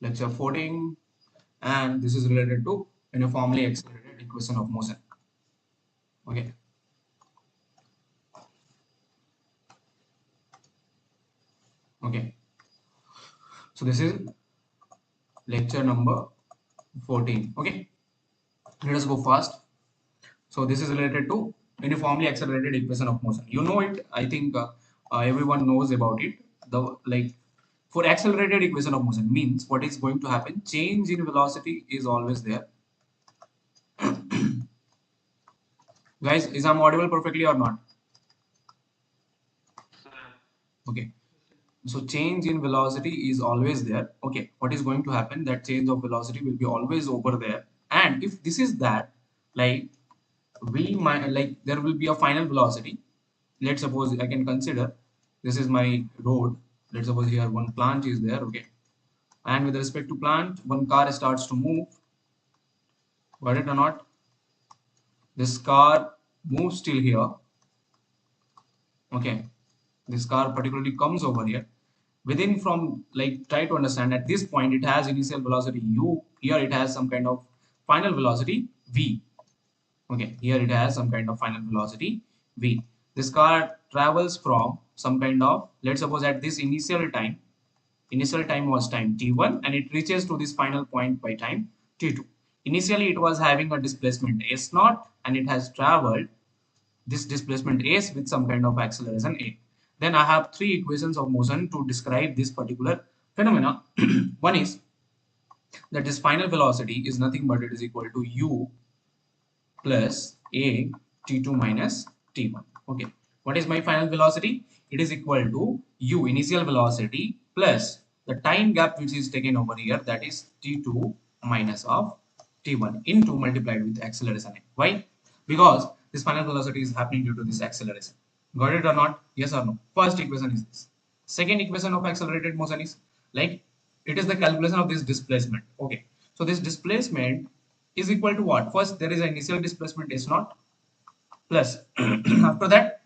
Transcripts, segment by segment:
lecture 14, and this is related to uniformly accelerated equation of motion. Okay. Okay. So this is lecture number 14. Okay. Let us go fast. So this is related to uniformly accelerated equation of motion. You know it. I think everyone knows about it. The like for accelerated equation of motion means what is going to happen. Change in velocity is always there. Guys, is I'm audible perfectly or not? Okay. So change in velocity is always there. Okay. What is going to happen? That change of velocity will be always over there. And if this is that, like we might like there will be a final velocity. Let's suppose I can consider this is my road. Let's suppose here one plant is there. Okay. And with respect to plant, one car starts to move. Got it or not? This car moves till here. Okay. This car particularly comes over here. Within from like try to understand at this point it has initial velocity u. Here it has some kind of final velocity v. Okay. Here it has some kind of final velocity v. This car travels from some kind of, let's suppose at this initial time was time t1 and it reaches to this final point by time t2. Initially it was having a displacement s naught and it has traveled this displacement s with some kind of acceleration a. Then I have three equations of motion to describe this particular phenomena. One is that this final velocity is nothing but it is equal to u plus a t2 minus t1. Okay, what is my final velocity? It is equal to u initial velocity plus the time gap which is taken over here, that is t2 minus of t1 into multiplied with acceleration. Why? Because this final velocity is happening due to this acceleration. Got it or not? Yes or no? First equation is this. Second equation of accelerated motion is like it is the calculation of this displacement. Okay, so this displacement is equal to what? First, there is an initial displacement s naught plus after that,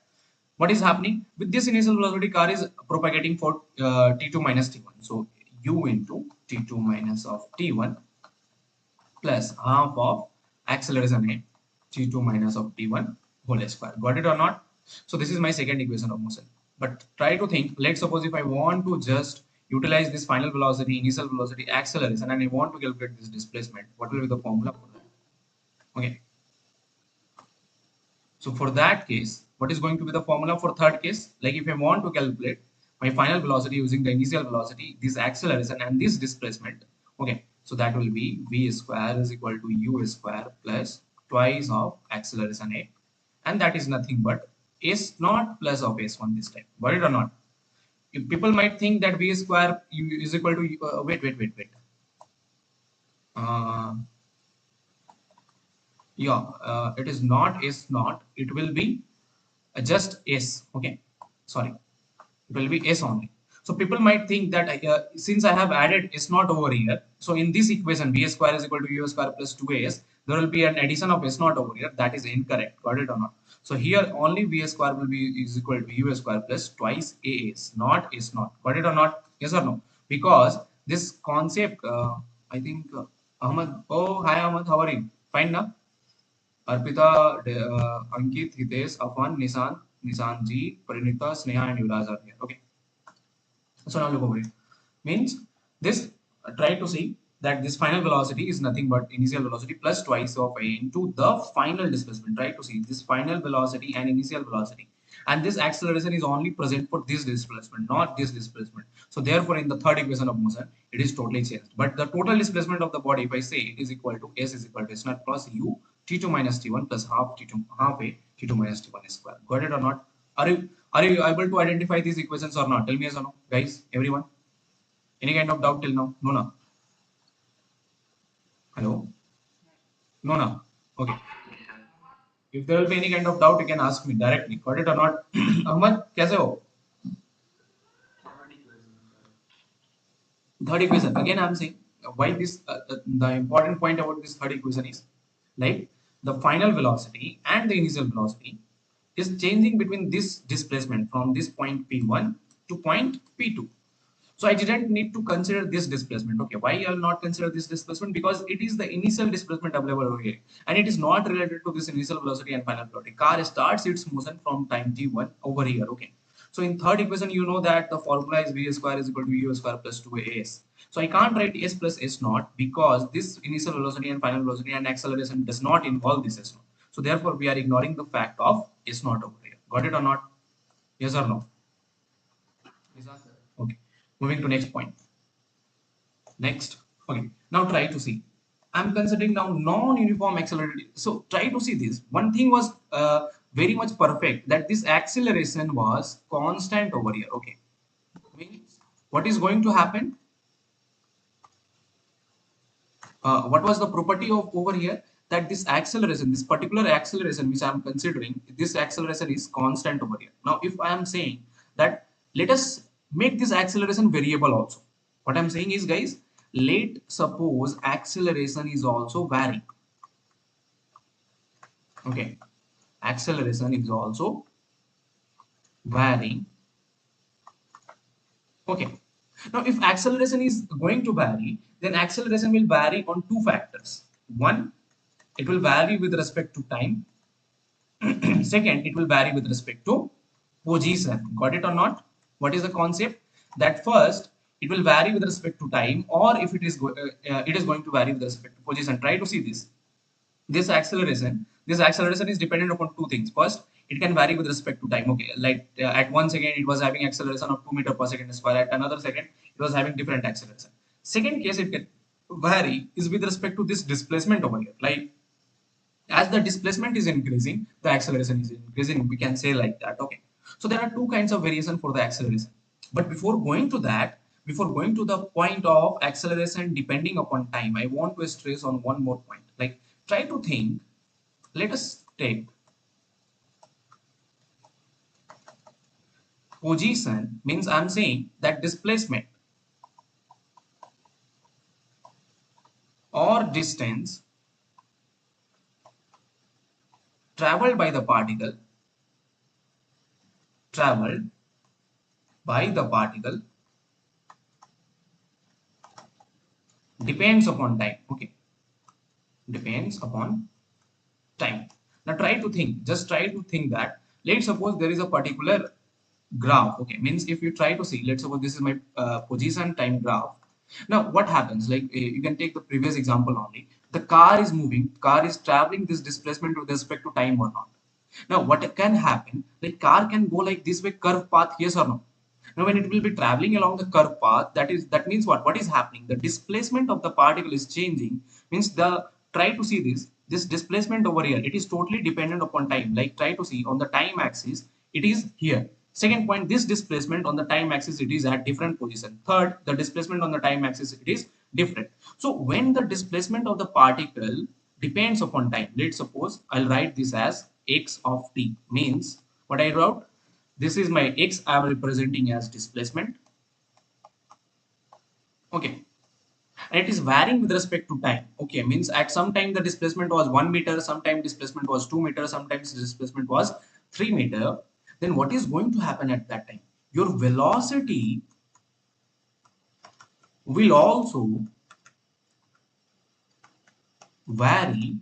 what is happening with this initial velocity? Car is propagating for t2 minus t1. So u into t2 minus of t1 plus half of acceleration a t2 minus of t1 whole square. Got it or not? So this is my second equation of motion. But try to think, let's suppose if I want to just utilize this final velocity, initial velocity, acceleration, and I want to calculate this displacement, what will be the formula for that? Okay. So for that case, what is going to be the formula for third case? Like if I want to calculate my final velocity using the initial velocity, this acceleration and this displacement, okay, so that will be v square is equal to u square plus twice of acceleration a, and that is nothing but s naught plus of s1 this time. Got it or not? If people might think that v square is equal to wait. Uh, yeah, it is not s naught. It will be just s. Okay, sorry, it will be s only. So people might think that since I have added s naught over here, so in this equation v square is equal to u square plus 2as, there will be an addition of s naught over here. That is incorrect. Got it or not? So here only v square will be is equal to u square plus twice as, not s naught. Got it or not? Yes or no? Because this concept, I think Ahmad. Oh, hi Ahmad, how are you? Fine now. Arpita, Ankit, Hitesh, Afan, Nissan G, Parinita, Sneha, and Yuvraj are here. Okay. So now look over it. Means this, try to see that this final velocity is nothing but initial velocity plus twice of a into the final displacement. Try to see this final velocity and initial velocity. And this acceleration is only present for this displacement, not this displacement. So therefore, in the third equation of motion, it is totally changed. But the total displacement of the body, if I say it is equal to s is equal to s naught plus u t2 minus t1 plus half t2 half a t2 minus t1 square. Got it or not? Are you able to identify these equations or not? Tell me yes or no, guys. Everyone. Any kind of doubt till now? No, no. Hello. No, no. Okay. If there will be any kind of doubt, you can ask me directly. Got it or not? Ahmad, कैसे हो? Third equation. Again, I'm saying why this. The important point about this third equation is like the final velocity and the initial velocity is changing between this displacement from this point P1 to point P2. So I didn't need to consider this displacement. Okay, why I'll not consider this displacement? Because it is the initial displacement available over here, and it is not related to this initial velocity and final velocity. Car starts its motion from time t1 over here. Okay, so in third equation, you know that the formula is v square is equal to u square plus 2as. So I can't write s plus s naught because this initial velocity and final velocity and acceleration does not involve this s naught. So therefore, we are ignoring the fact of s naught over here. Got it or not? Yes or no? Okay. Moving to next point. Next. Okay. Now try to see. I'm considering now non-uniform accelerated. So try to see this. One thing was very much perfect, that this acceleration was constant over here. Okay. Means what is going to happen? What was the property of over here? That this acceleration, this particular acceleration which I am considering, this acceleration is constant over here. Now, if I am saying that let us make this acceleration variable also. What I'm saying is, guys, let suppose acceleration is also varying. Okay, acceleration is also varying. Okay. Now, if acceleration is going to vary, then acceleration will vary on two factors. One, it will vary with respect to time. Second, it will vary with respect to position. Got it or not? What is the concept? That first, it will vary with respect to time, or if it is going to vary with respect to position. Try to see this. This acceleration is dependent upon two things. First, it can vary with respect to time. Okay, like at 1 second it was having acceleration of 2 meter per second square. At another second it was having different acceleration. Second case it can vary is with respect to this displacement over here. Like as the displacement is increasing, the acceleration is increasing. We can say like that. Okay, so there are two kinds of variation for the acceleration. But before going to that, before going to the point of acceleration depending upon time, I want to stress on one more point. Like try to think, let us take position. Means I'm saying that displacement or distance traveled by the particle, traveled by the particle depends upon time. Okay, depends upon time. Now try to think, just try to think that, let's suppose there is a particular graph. Okay, means if you try to see, let's suppose this is my position time graph. Now what happens, like you can take the previous example only. The car is moving, car is traveling this displacement with respect to time or not. Now what can happen, like car can go like this way curve path, yes or no? Now when it will be traveling along the curve path, that means what is happening, the displacement of the particle is changing. Means the, try to see this displacement over here, it is totally dependent upon time. Like try to see on the time axis it is here. Second point, this displacement on the time axis it is at different position. Third, the displacement on the time axis it is different. So when the displacement of the particle depends upon time, let's suppose I'll write this as x of t. Means what I wrote, this is my x I am representing as displacement. Okay, and it is varying with respect to time. Okay, means at some time the displacement was 1 meter, sometime displacement was 2 meter, sometimes displacement was 3 meter. Then what is going to happen at that time, your velocity will also vary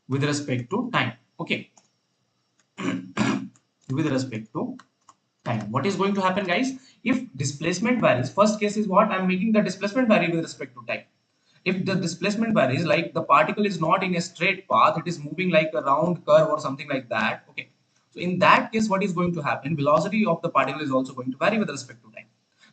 with respect to time. Okay, with respect to time, what is going to happen, guys? If displacement varies, first case is what I'm making, the displacement vary with respect to time. If the displacement varies, like the particle is not in a straight path, it is moving like a round curve or something like that. Okay, so in that case what is going to happen, velocity of the particle is also going to vary with respect to time.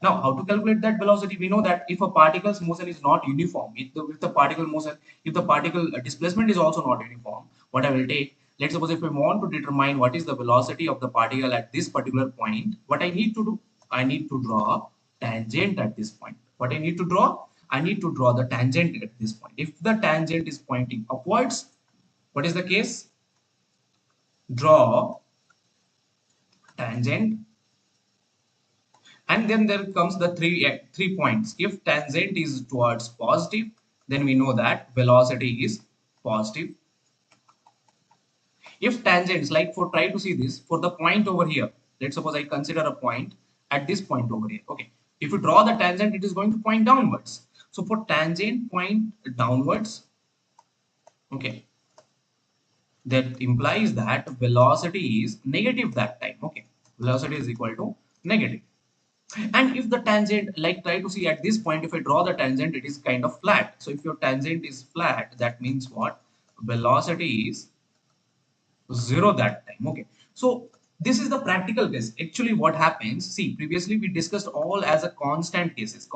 Now how to calculate that velocity? We know that if a particle's motion is not uniform, if the particle motion, if the particle displacement is also not uniform, what I will take, let's suppose if we want to determine what is the velocity of the particle at this particular point, what I need to do, I need to draw tangent at this point. What I need to draw, I need to draw the tangent at this point. If the tangent is pointing upwards, what is the case? Draw tangent. And then there comes the three points. If tangent is towards positive, then we know that velocity is positive. If tangents, like for, try to see this, for the point over here, let's suppose I consider a point at this point over here. Okay, If you draw the tangent, it is going to point downwards. So for tangent point downwards, okay, that implies that velocity is negative that time. Okay, velocity is equal to negative. And if the tangent, like try to see at this point, if I draw the tangent, it is kind of flat. So if your tangent is flat, that means what? Velocity is 0 that time. Okay, so this is the practical case. Actually what happens, see, previously we discussed all as a constant cases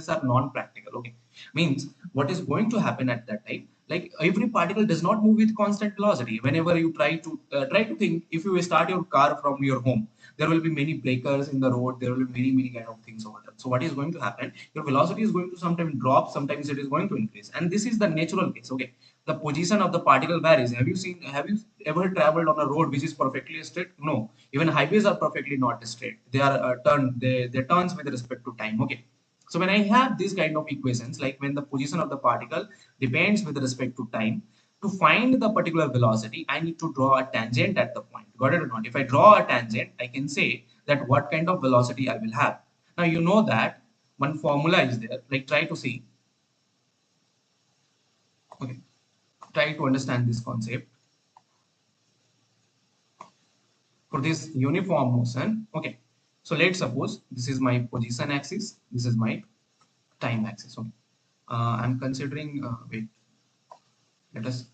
are non-practical. Okay, means what is going to happen at that time, like every particle does not move with constant velocity. Whenever you try to think, if you start your car from your home, there will be many breakers in the road, there will be many kind of things over there. So what is going to happen, your velocity is going to sometimes drop, sometimes it is going to increase, and this is the natural case. Okay, the position of the particle varies. Have you ever traveled on a road which is perfectly straight? No, even highways are perfectly not straight. They are they turns with respect to time. Okay, so when I have these kind of equations, like when the position of the particle depends with respect to time, to find the particular velocity, I need to draw a tangent at the point. Got it or not? If I draw a tangent, I can say that what kind of velocity I will have. Now you know that one formula is there. Like try to see. Okay, try to understand this concept. For this uniform motion, okay, so let's suppose this is my position axis, this is my time axis. Okay, I'm considering wait, let us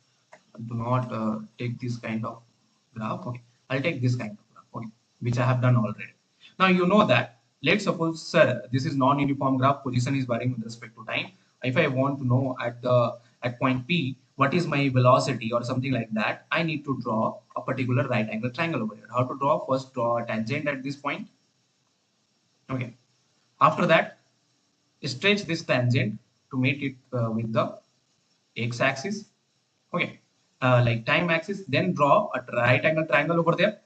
do not take this kind of graph. Okay, I'll take this kind of graph. Okay, which I have done already. Now you know that, let's suppose, sir, this is non-uniform graph, position is varying with respect to time. If I want to know at point P what is my velocity or something like that, I need to draw a particular right angle triangle over here. How to draw? First draw a tangent at this point. Okay, after that stretch this tangent to meet it with the x-axis. Okay, like time axis. Then draw a right angle triangle over there.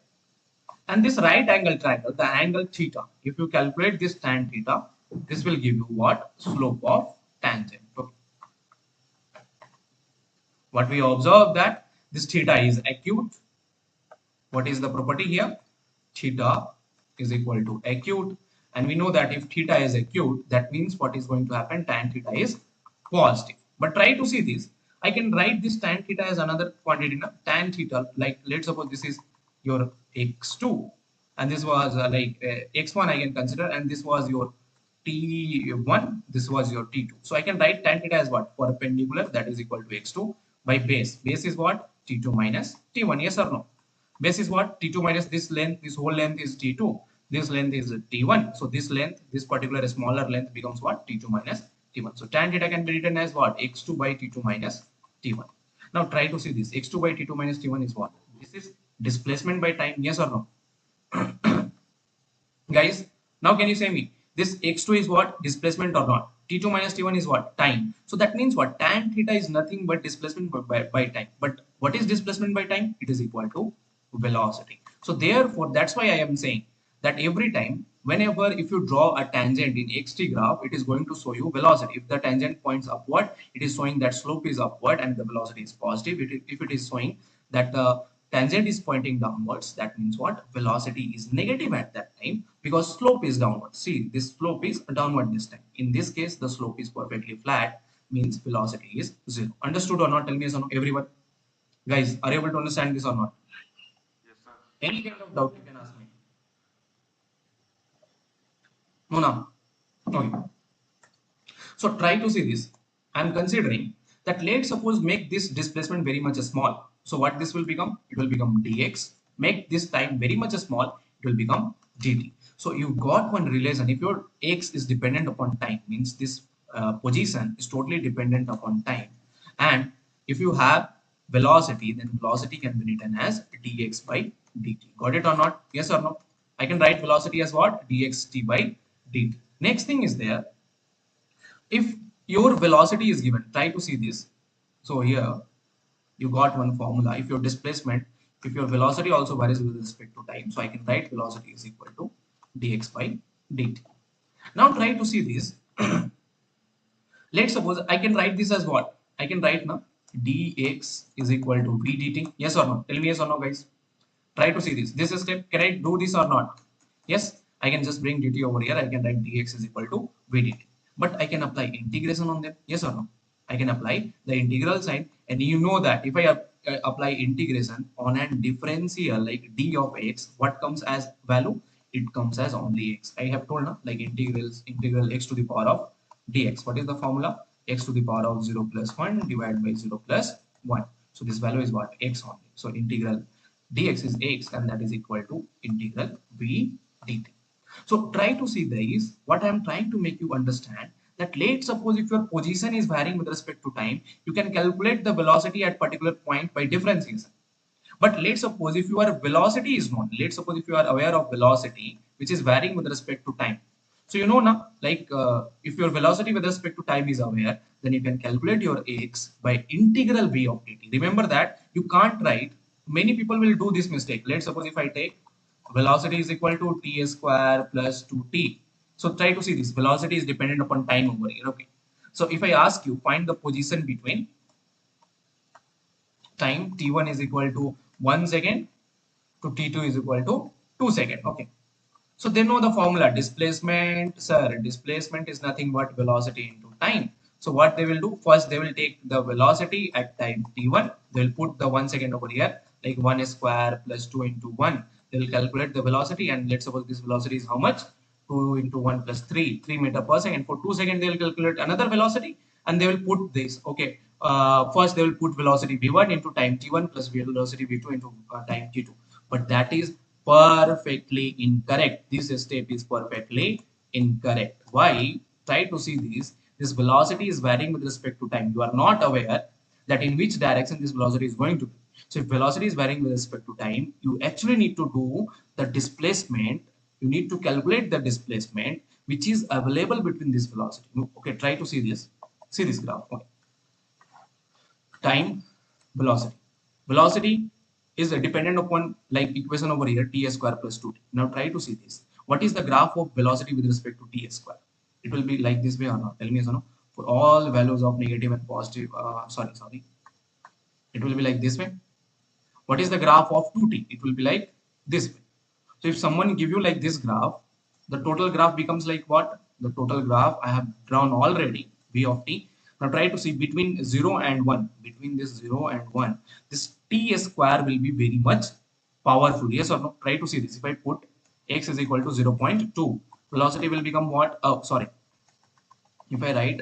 And this right angle triangle, the angle theta, if you calculate this tan theta, this will give you what? Slope of tangent. Okay. What we observe that this theta is acute. What is the property here? Theta is equal to acute. And we know that if theta is acute, that means what is going to happen? Tan theta is positive. But try to see this. I can write this tan theta as another quantity. Now, tan theta, like let's suppose this is your x2, and this was x1 I can consider, and this was your T1, this was your T2. So I can write tan theta as what? Perpendicular, that is equal to x2 by base. Base is what? T2 minus T1. Yes or no? Base is what? T2 minus this length, this whole length is T2. This length is T1. So this length, this particular smaller length becomes what? T2 minus T1. So tan theta can be written as what? X2 by T2 minus T1. Now try to see this. X2 by T2 minus T1 is what? This is displacement by time. Yes or no? Guys, now can you say me? This x2 is what? Displacement or not? T2 minus T1 is what? Time. So that means what? Tan theta is nothing but displacement by time. But what is displacement by time? It is equal to velocity. So therefore, that's why I am saying that every time, whenever if you draw a tangent in xt graph, it is going to show you velocity. If the tangent points upward, it is showing that slope is upward and the velocity is positive. If it is showing that the tangent is pointing downwards, that means what? Velocity is negative at that time because slope is downward. See, this slope is downward this time. In this case, the slope is perfectly flat, means velocity is 0. Understood or not? Tell me yes or no, everyone. Guys, are you able to understand this or not? Any kind of doubt you can ask me. No, no. Okay. So try to see this. I'm considering that let's suppose make this displacement very much small. So what this will become? It will become dx. Make this time very much small. It will become dt. So you got one relation. If your x is dependent upon time, means this position is totally dependent upon time. And if you have velocity, then velocity can be written as dx by dt. Got it or not? Yes or no? I can write velocity as what? dxt by dt. Next thing is there, if your velocity is given, try to see this. So here you got one formula. If your displacement, if your velocity also varies with respect to time, so I can write velocity is equal to dx by dt. Now try to see this. Let's suppose I can write this as what? I can write now dx is equal to v dt. Yes or no? Tell me yes or no, guys. Try to see this. This step, can I do this or not? Yes, I can just bring dt over here. I can write dx is equal to v dt. But I can apply integration on them. Yes or no? I can apply the integral sign, and you know that if I apply integration on a differential like d of x, what comes as value? It comes as only x. I have told now, like integral x to the power of dx. What is the formula? X to the power of 0 plus 1 divided by 0 plus 1. So this value is what? X only. So integral dx is x, and that is equal to integral v dt. So try to see this. What I am trying to make you understand, that let's suppose if your position is varying with respect to time, you can calculate the velocity at particular point by differentiation. But let's suppose if your velocity is known, let's suppose if you are aware of velocity which is varying with respect to time. So you know now, like if your velocity with respect to time is aware, then you can calculate your x by integral v of dt. Remember that you can't write. Many people will do this mistake. Let's suppose if I take velocity is equal to t square plus 2t. So try to see this. Velocity is dependent upon time over here. Okay. So if I ask you find the position between time t1 is equal to 1 second to t2 is equal to 2 seconds. Okay. So they know the formula displacement. Sir, displacement is nothing but velocity into time. So what they will do, first they will take the velocity at time t1. They will put the 1 second over here, like 1 square plus 2 into 1. They will calculate the velocity, and let's suppose this velocity is how much? 2 into 1 plus 3 meter per second. For 2 seconds they will calculate another velocity, and they will put this. Okay. First they will put velocity v1 into time t1 plus velocity v2 into time t2. But that is perfectly incorrect. This step is perfectly incorrect. Why? Try to see this. This velocity is varying with respect to time. You are not aware that in which direction this velocity is going to be. So if velocity is varying with respect to time, you actually need to do the displacement. You need to calculate the displacement which is available between this velocity. Okay, try to see this. See this graph. Okay. Time, velocity. Velocity is dependent upon like equation over here t square plus 2t. Now try to see this. What is the graph of velocity with respect to t square? It will be like this way or not? Tell me yes or no. For all values of negative and positive, sorry. It will be like this way. What is the graph of 2t? It will be like this way. So if someone give you like this graph, the total graph becomes like what? The total graph I have drawn already, v of t. Now try to see between 0 and 1. Between this 0 and 1, this t square will be very much powerful. Yes or no? Try to see this. If I put x is equal to 0.2, velocity will become what? Oh, sorry. If I write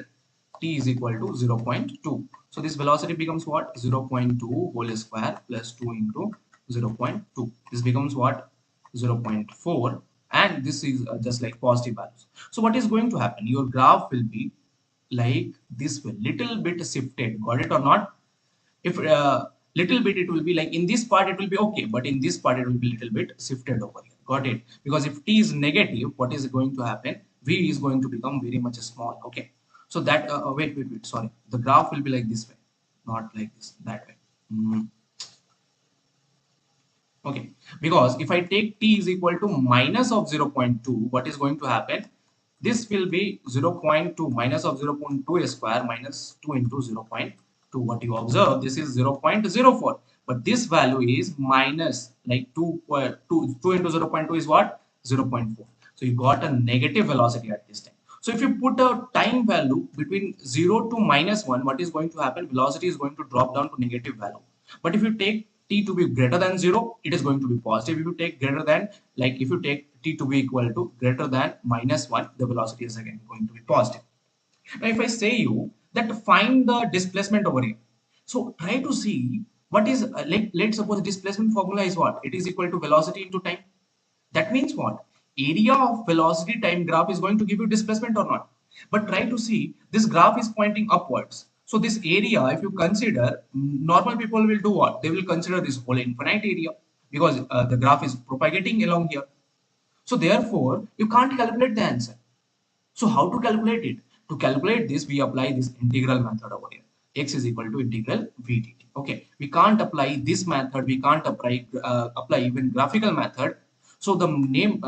t is equal to 0.2. So this velocity becomes what? 0.2 whole square plus 2 into 0.2. This becomes what? 0.4, and this is just like positive values. So what is going to happen? Your graph will be like this way, little bit shifted. Got it or not? If little bit, it will be like in this part it will be okay, but in this part it will be little bit shifted over here. Got it? Because if t is negative, what is going to happen? V is going to become very much small. Okay. So that wait, sorry, the graph will be like this way, not like this, that way. Okay, because if I take t is equal to minus of 0.2, what is going to happen? This will be 0.2 minus of 0.2 square minus 2 into 0.2. What you observe, this is 0.04, but this value is minus like 2 into 0.2 is what? 0.4. So you got a negative velocity at this time. So if you put a time value between 0 to minus 1, what is going to happen? Velocity is going to drop down to negative value. But if you take t to be greater than 0, it is going to be positive. If you take greater than, like if you take t to be equal to greater than minus 1, the velocity is again going to be positive. Now if I say you that find the displacement over here, so try to see what is like, let's suppose displacement formula is what? It is equal to velocity into time. That means what? Area of velocity time graph is going to give you displacement or not. But try to see, this graph is pointing upwards. So this area, if you consider, normal people will do what? They will consider this whole infinite area, because the graph is propagating along here. So therefore, you can't calculate the answer. So how to calculate it? To calculate this, we apply this integral method over here. X is equal to integral v dt. Okay, we can't apply this method. We can't apply even graphical method. So the name,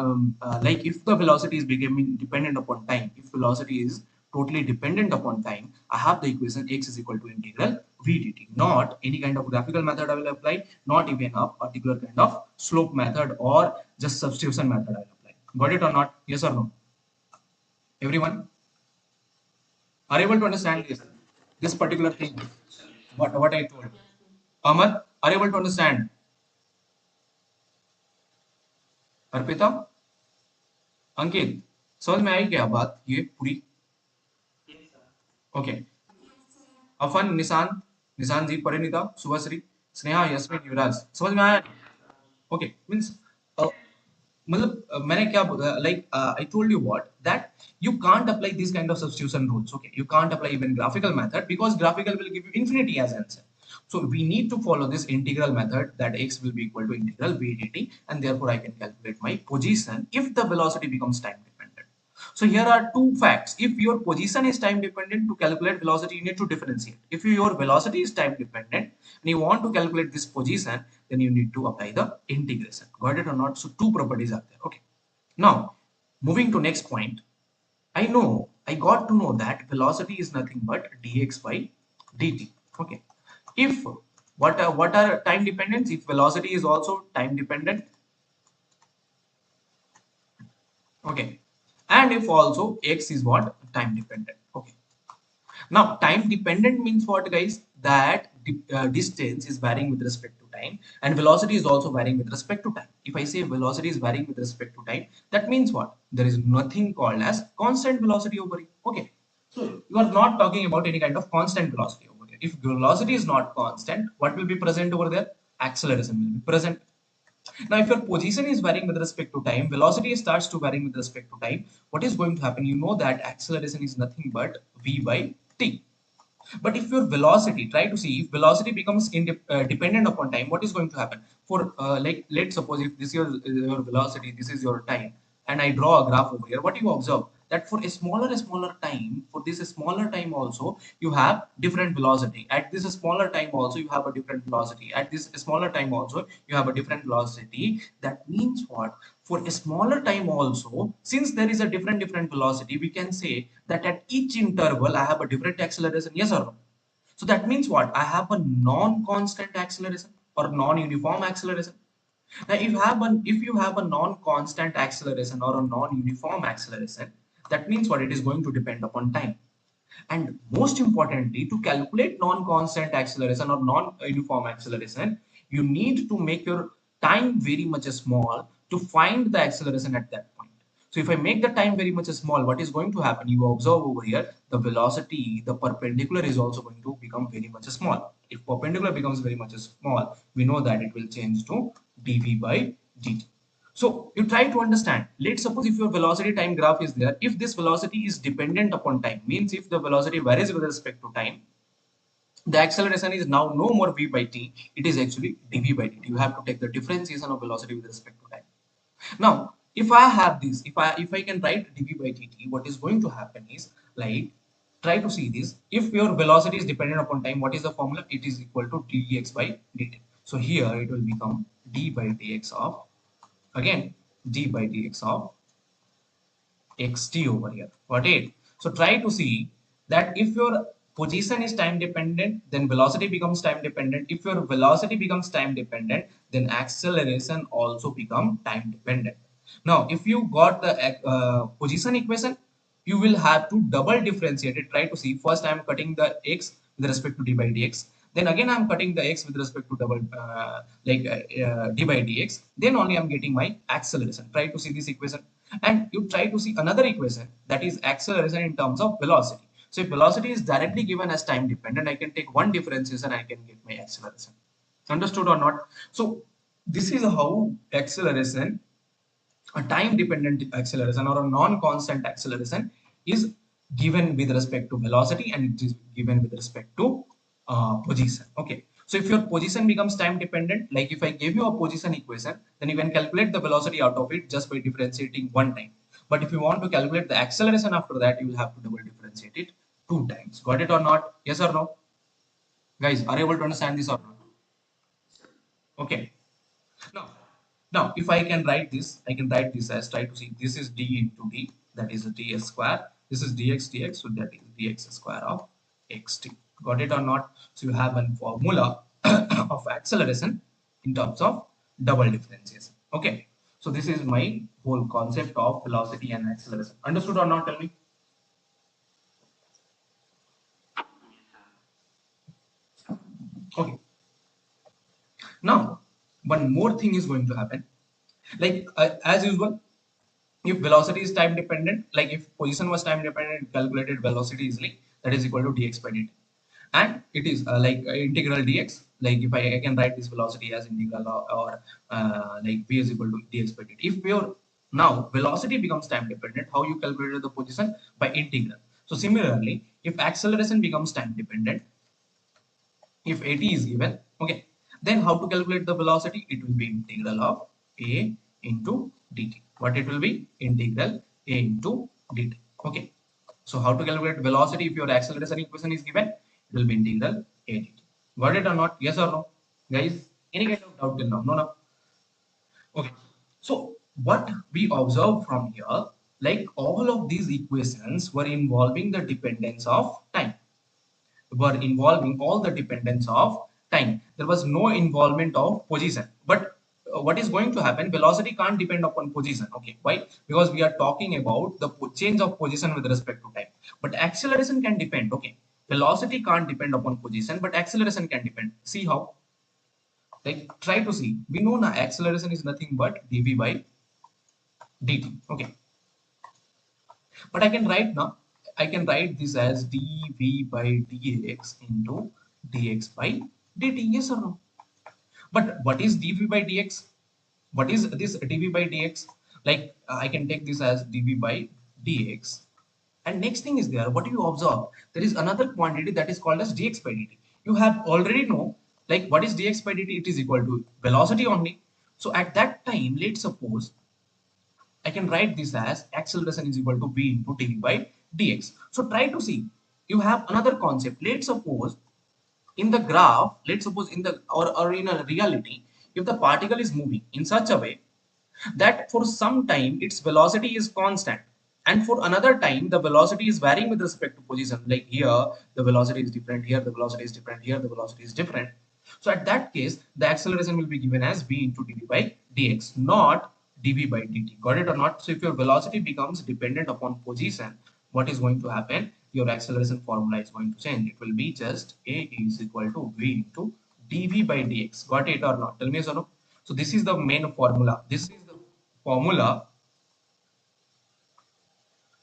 like if the velocity is becoming dependent upon time, if velocity is totally dependent upon time, I have the equation x is equal to integral v dt. Not any kind of graphical method I will apply, not even a particular kind of slope method or just substitution method I will apply. Got it or not? Yes or no? Everyone are able to understand this particular thing? What I told. Amar, are you able to understand? Arpita, अंकित, समझ में आई क्या बात ये पूरी? Okay. Often, निशान, निशान जी, परिणीता, शुभश्री, स्नेहा, यस्मिन, युवराज, समझ में आया? ओके, मीन्स मतलब मैंने क्या like I told you what that you can't apply these kind of substitution rules. Okay, you can't apply even graphical method because graphical will give you infinity as answer. So we need to follow this integral method, that x will be equal to integral v dt, and therefore I can calculate my position if the velocity becomes time dependent. So here are two facts. If your position is time dependent, to calculate velocity, you need to differentiate. If your velocity is time dependent and you want to calculate this position, then you need to apply the integration. Got it or not? So two properties are there. Okay. Now, moving to next point, I got to know that velocity is nothing but dx by dt. Okay. If what are time dependence? If velocity is also time dependent, okay, and if also x is what? Time dependent. Okay. Now, time dependent means what, guys? That distance is varying with respect to time, and velocity is also varying with respect to time. If I say velocity is varying with respect to time, that means what? There is nothing called as constant velocity over here. Okay. So you are not talking about any kind of constant velocity over here. If velocity is not constant, what will be present over there? Acceleration will be present. Now, if your position is varying with respect to time, velocity starts to varying with respect to time, what is going to happen? You know that acceleration is nothing but v by t. But if your velocity, try to see if velocity becomes dependent upon time, what is going to happen? For like, let's suppose if this is your velocity, this is your time, and I draw a graph over here. What you observe that for a smaller time, for this smaller time also, you have different velocity. At this smaller time also, you have a different velocity. At this smaller time also, you have a different velocity. That means what? For a smaller time also, since there is a different velocity, we can say that at each interval I have a different acceleration. Yes or no? So that means what? I have a non-constant acceleration or non-uniform acceleration. Now, if you have a non-constant acceleration or a non-uniform acceleration, that means what? It is going to depend upon time. And most importantly, to calculate non-constant acceleration or non-uniform acceleration, you need to make your time very much small to find the acceleration at that point. So if I make the time very much small, what is going to happen? You observe over here, the velocity, the perpendicular is also going to become very much small. If perpendicular becomes very much small, we know that it will change to dv by dt. So you try to understand. Let's suppose if your velocity time graph is there, if this velocity is dependent upon time, means if the velocity varies with respect to time, the acceleration is now no more v by t, it is actually dv by dt. You have to take the differentiation of velocity with respect to time. Now, if I have this, if I can write dv by dt, what is going to happen is, like, try to see this. If your velocity is dependent upon time, what is the formula? It is equal to dx by dt. So here it will become d by dx of, again, d by dx of xt over here. Got it? So try to see that if your position is time dependent, then velocity becomes time dependent. If your velocity becomes time dependent, then acceleration also become time dependent. Now, if you got the position equation, you will have to double differentiate it. Try to see. First, I am cutting the x with respect to d by dx. Then again, I'm cutting the x with respect to double d by dx. Then only I'm getting my acceleration. Try to see this equation, and you try to see another equation, that is acceleration in terms of velocity. So if velocity is directly given as time dependent, I can take one differentiation, I can get my acceleration. Understood or not? So this is how acceleration, a time dependent acceleration or a non-constant acceleration, is given with respect to velocity, and it is given with respect to position. Okay, so if your position becomes time dependent, like if I give you a position equation, then you can calculate the velocity out of it just by differentiating one time. But if you want to calculate the acceleration after that, you will have to double differentiate it two times. Got it or not? Yes or no? Guys, are you able to understand this or not? Okay. Now, now, if I can write this, I can write this as, try to see, this is d into d, that is a ds square. This is dx, so that is dx square of xt. Got it or not? So you have a formula of acceleration in terms of double differentiation. Okay. So this is my whole concept of velocity and acceleration. Understood or not? Tell me. Okay. Now, one more thing is going to happen. Like as usual, if velocity is time dependent, like if position was time dependent, calculated velocity easily, that is equal to dx by dt. And it is integral dx, like if I can write this velocity as integral or like v is equal to dx by dt. If your now velocity becomes time dependent, how you calculated the position? By integral. So similarly, if acceleration becomes time dependent, if at is given, okay, then how to calculate the velocity? It will be integral of a into dt. What it will be? Integral a into dt. Okay, so how to calculate velocity if your acceleration equation is given? It will be integral a dt. Got it or not? Yes or no, guys? Any kind of doubt till now? No, no. Okay, so what we observe from here, like all of these equations were involving the dependence of time, were involving all the dependence of time. There was no involvement of position. But what is going to happen? Velocity can't depend upon position. Okay, why? Because we are talking about the change of position with respect to time. But acceleration can depend. Okay, velocity can't depend upon position, but acceleration can depend. See how? Like try to see. We know now acceleration is nothing but dv by dt. Okay, but I can write now. I can write this as dv by dx into dx by dt. Yes or no? But what is dv by dx? What is this dv by dx? Like I can take this as dv by dx. And next thing is there, what do you observe? There is another quantity that is called as dx by dt. You have already know, like what is dx by dt? It is equal to velocity only. So at that time, let's suppose I can write this as acceleration is equal to v into dv by dx. So try to see. You have another concept. Let's suppose in the graph, let's suppose in the or in a reality, if the particle is moving in such a way that for some time its velocity is constant, and for another time the velocity is varying with respect to position, like here the velocity is different, here the velocity is different, here the velocity is different. So at that case the acceleration will be given as v into dv by dx, not dv by dt. Got it or not? So if your velocity becomes dependent upon position, what is going to happen? Your acceleration formula is going to change. It will be just a is equal to v into dv by dx. Got it or not? Tell me yes or no. So this is the main formula. This is the formula.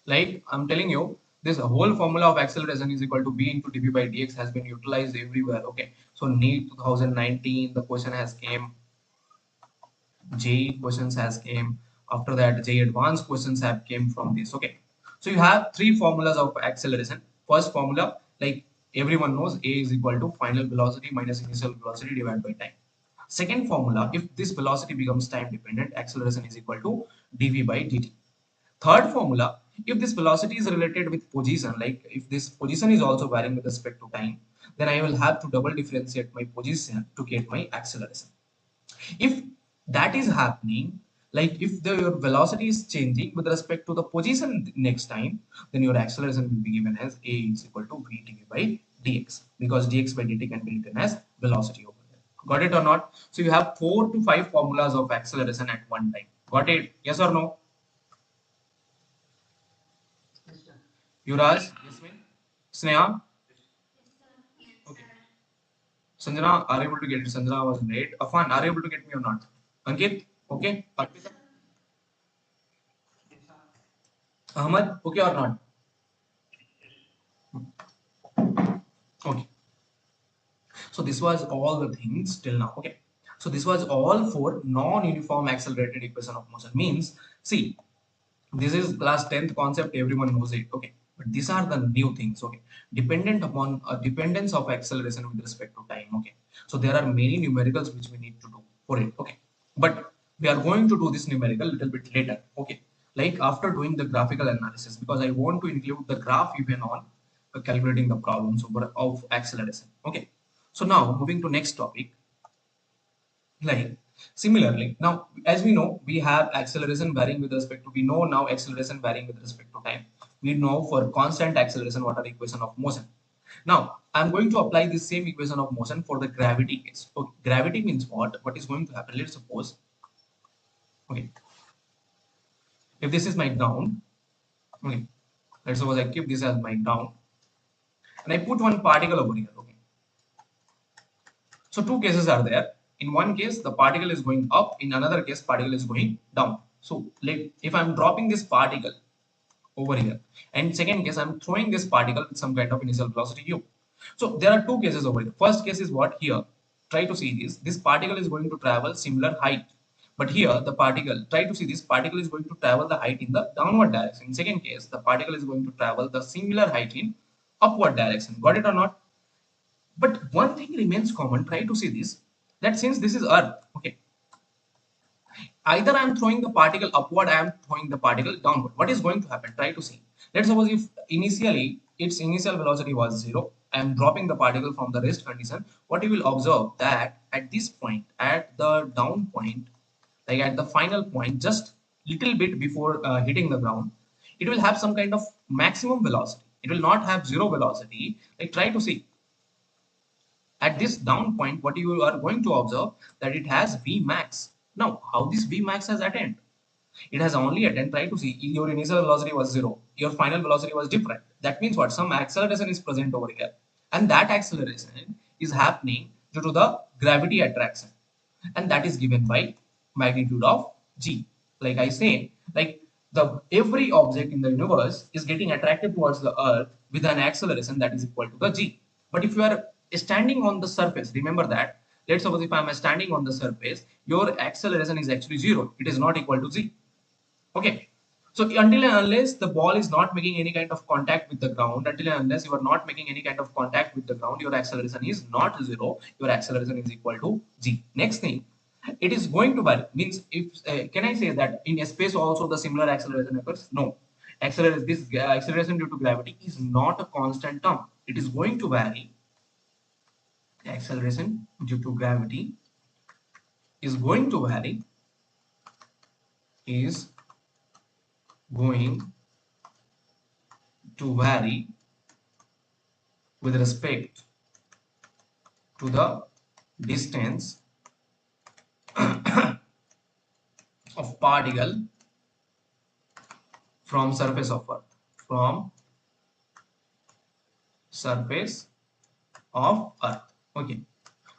Like I'm telling you, this whole formula of acceleration is equal to v into dv by dx has been utilized everywhere. Okay, so NEET 2019 the question has came, JEE questions has came, after that JEE advanced questions have came from this. Okay, so you have three formulas of acceleration. First formula, like everyone knows, a is equal to final velocity minus initial velocity divided by time. Second formula, if this velocity becomes time dependent, acceleration is equal to dv by dt. Third formula, if this velocity is related with position, like if this position is also varying with respect to time, then I will have to double differentiate my position to get my acceleration. If that is happening, like if your velocity is changing with respect to the position next time, then your acceleration will be given as a is equal to v dv by dx, because dx by dt can be written as velocity over there. Got it or not? So you have 4 to 5 formulas of acceleration at one time. Got it? Yes or no? Yuvraj, Yasmin, Sneha. Okay. Sanjana, are you able to get it? Sanjana was late. Afan, are you able to get me or not? Ankit, okay. Arpita, Ahmad, okay or not? Okay. So this was all the things till now. Okay. So this was all for non-uniform accelerated equation of motion. Means, see, this is class 10th concept, everyone knows it. Okay, but these are the new things. Okay, dependent upon dependence of acceleration with respect to time. Okay, so there are many numericals which we need to do for it. Okay, but we are going to do this numerical little bit later. Okay, like after doing the graphical analysis, because I want to include the graph even on calculating the problems of acceleration. Okay, so now moving to next topic. Like similarly, now as we know, we have acceleration varying with respect to, we know now acceleration varying with respect to time. We know for constant acceleration what are the equation of motion. Now I'm going to apply this same equation of motion for the gravity case. Okay, gravity means what? What is going to happen? Let's suppose, okay, If this is my ground, okay, let's suppose I keep this as my ground and I put one particle over here. Okay, so two cases are there. In one case, the particle is going up. In another case, particle is going down. So, like if I'm dropping this particle over here, and second case, I'm throwing this particle with some kind of initial velocity u. So there are two cases over here. First case is what here. Try to see this. This particle is going to travel similar height. But here, the particle, try to see this particle is going to travel the height in the downward direction. In second case, the particle is going to travel the similar height in upward direction. Got it or not? But one thing remains common. Try to see this. That since this is Earth, okay, either I am throwing the particle upward, I am throwing the particle downward. What is going to happen? Try to see. Let's suppose if initially its initial velocity was 0, I am dropping the particle from the rest condition. What you will observe that at this point, at the down point, like at the final point, just little bit before hitting the ground, it will have some kind of maximum velocity. It will not have zero velocity. Like try to see at this down point, what you are going to observe that it has V max. Now, how this V max has attained? It has only attained, try to see, your initial velocity was 0, your final velocity was different. That means what? Some acceleration is present over here. And that acceleration is happening due to the gravity attraction. And that is given by magnitude of G. Like I say, like the every object in the universe is getting attracted towards the Earth with an acceleration that is equal to the G. But if you are standing on the surface, remember that. Let's suppose if I am standing on the surface, your acceleration is actually 0. It is not equal to G. Okay. So until and unless the ball is not making any kind of contact with the ground, until and unless you are not making any kind of contact with the ground, your acceleration is not 0. Your acceleration is equal to G. Next thing, it is going to vary. Means if can I say that in a space also the similar acceleration occurs? No. This acceleration due to gravity is not a constant term. It is going to vary. The acceleration due to gravity is going to vary. Is going to vary with respect to the distance of particle from surface of Earth. From surface of Earth. Okay.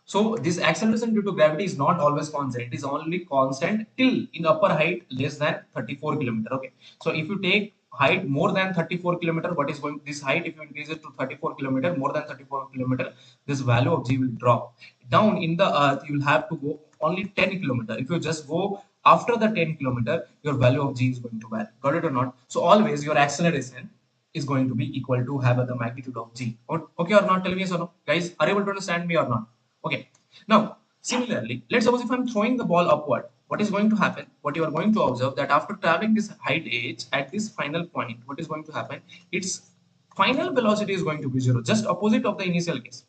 So this acceleration due to gravity is not always constant. It is only constant till in upper height less than 34 kilometer. Okay. So if you take height more than 34 kilometer, what is going this height? If you increase it to 34 kilometer, more than 34 kilometer, this value of G will drop. Down in the Earth, you will have to go only 10 kilometer. If you just go after the 10 kilometer, your value of G is going to vary. Got it or not? So always your acceleration is going to be equal to have the magnitude of G. Okay or not? Tell me yes or no. Guys, are you able to understand me or not? Okay. Now, similarly, let's suppose if I'm throwing the ball upward, what is going to happen? What you are going to observe that after traveling this height h at this final point, what is going to happen? Its final velocity is going to be 0, just opposite of the initial case.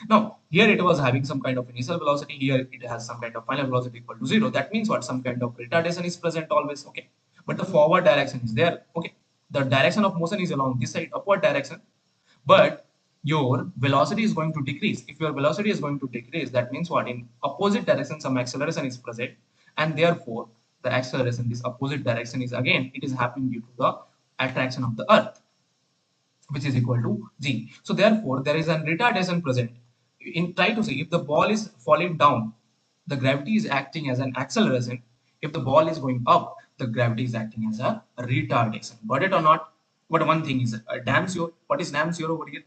Now, here it was having some kind of initial velocity. Here it has some kind of final velocity equal to 0. That means what? Some kind of retardation is present always. Okay. But the forward direction is there. Okay. The direction of motion is along this side, upward direction. But your velocity is going to decrease. If your velocity is going to decrease, that means what? In opposite direction, some acceleration is present. And therefore, the acceleration, this opposite direction is again, it is happening due to the attraction of the Earth, which is equal to G. So therefore, there is a retardation present. In try to see if the ball is falling down, the gravity is acting as an acceleration. If the ball is going up, the gravity is acting as a retardation. Got it or not? But one thing is damn sure. What is damn sure over here?